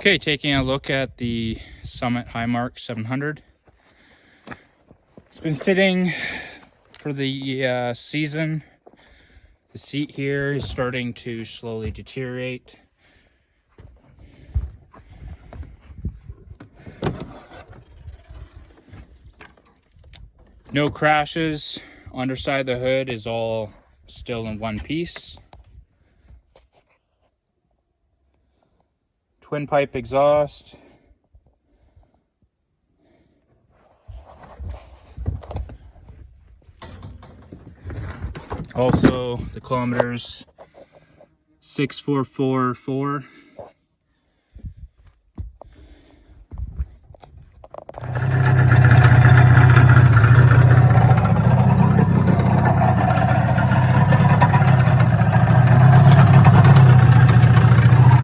Okay, taking a look at the Summit HighMark 700. It's been sitting for the season. The seat here is starting to slowly deteriorate. No crashes. Underside of the hood is all still in one piece. Twin pipe exhaust. Also, the kilometers 6444.